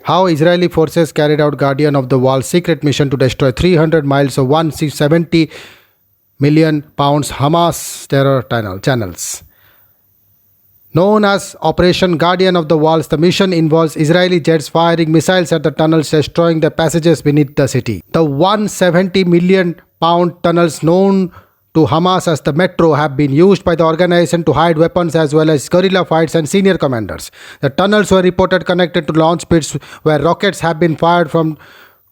How Israeli forces carried out Guardian of the Wall's secret mission to destroy 300 miles of 170 million pounds Hamas terror channels. Known as Operation Guardian of the Walls, the mission involves Israeli jets firing missiles at the tunnels, destroying the passages beneath the city. The 170 million pound tunnels, known to Hamas as the Metro, have been used by the organization to hide weapons as well as guerrilla fights and senior commanders. The tunnels were reported connected to launch pits where rockets have been fired from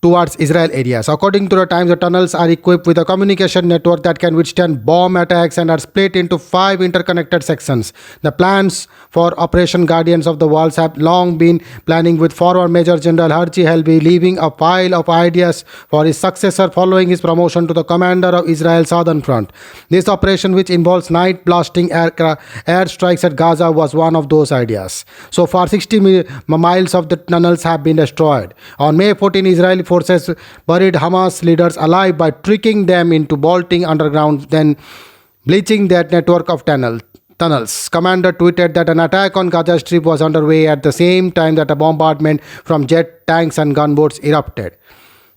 towards Israel areas. According to the Times, the tunnels are equipped with a communication network that can withstand bomb attacks and are split into 5 interconnected sections. The plans for Operation Guardians of the Walls have long been planning, with former Major General Herzi Helvi leaving a pile of ideas for his successor following his promotion to the commander of Israel's southern front. This operation, which involves night blasting airstrikes at Gaza, was one of those ideas. So far, 60 miles of the tunnels have been destroyed. On May 14, Israeli forces buried Hamas leaders alive by tricking them into bolting underground, then bleaching their network of tunnels. Commander tweeted that an attack on Gaza Strip was underway at the same time that a bombardment from jet, tanks and gunboats erupted.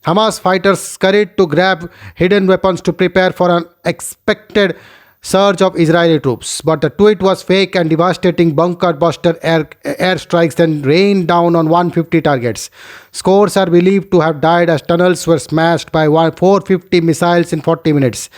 Hamas fighters scurried to grab hidden weapons to prepare for an expected surge of Israeli troops, but the tweet was fake and devastating bunker buster airstrikes then rained down on 150 targets. Scores are believed to have died as tunnels were smashed by 450 missiles in 40 minutes.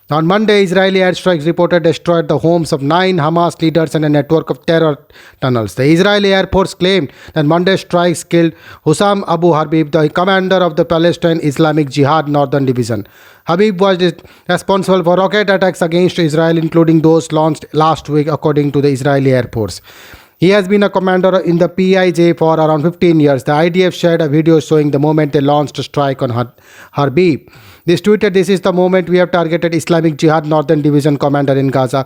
On Monday, Israeli airstrikes reported destroyed the homes of 9 Hamas leaders and a network of terror tunnels. The Israeli Air Force claimed that Monday's strikes killed Hussam Abu Habib, the commander of the Palestine Islamic Jihad Northern Division. Habib was responsible for rocket attacks against Israel, including those launched last week, according to the Israeli Air Force. He has been a commander in the PIJ for around 15 years. The IDF shared a video showing the moment they launched a strike on Habib. This tweeted, "This is the moment we have targeted Islamic Jihad Northern Division commander in Gaza,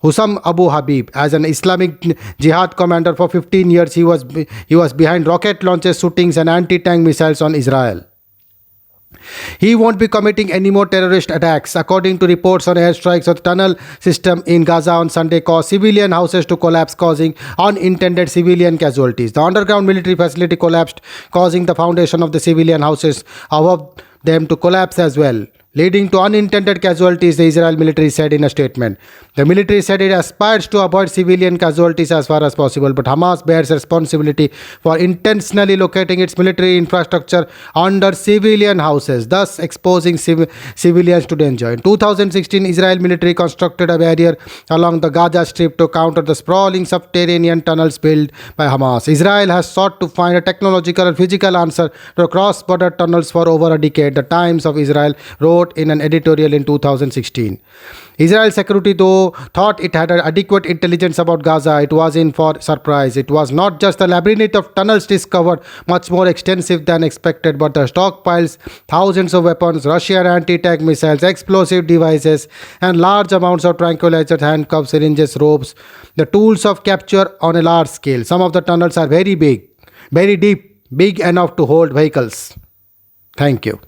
Hussam Abu Habib. As an Islamic Jihad commander for 15 years, he was behind rocket launches, shootings and anti-tank missiles on Israel. He won't be committing any more terrorist attacks." According to reports on airstrikes of the tunnel system in Gaza on Sunday caused civilian houses to collapse, causing unintended civilian casualties. The underground military facility collapsed, causing the foundation of the civilian houses above them to collapse as well, leading to unintended casualties, the Israel military said in a statement. The military said it aspires to avoid civilian casualties as far as possible, but Hamas bears responsibility for intentionally locating its military infrastructure under civilian houses, thus exposing civilians to danger. In 2016, Israel military constructed a barrier along the Gaza Strip to counter the sprawling subterranean tunnels built by Hamas. Israel has sought to find a technological and physical answer to cross-border tunnels for over a decade, the Times of Israel wrote in an editorial in 2016. Israel security, though, thought it had adequate intelligence about Gaza. It was in for surprise. It was not just the labyrinth of tunnels discovered, much more extensive than expected, but the stockpiles, thousands of weapons, Russian anti-tank missiles, explosive devices, and large amounts of tranquilizers, handcuffs, syringes, ropes, the tools of capture on a large scale. Some of the tunnels are very big, very deep, big enough to hold vehicles. Thank you.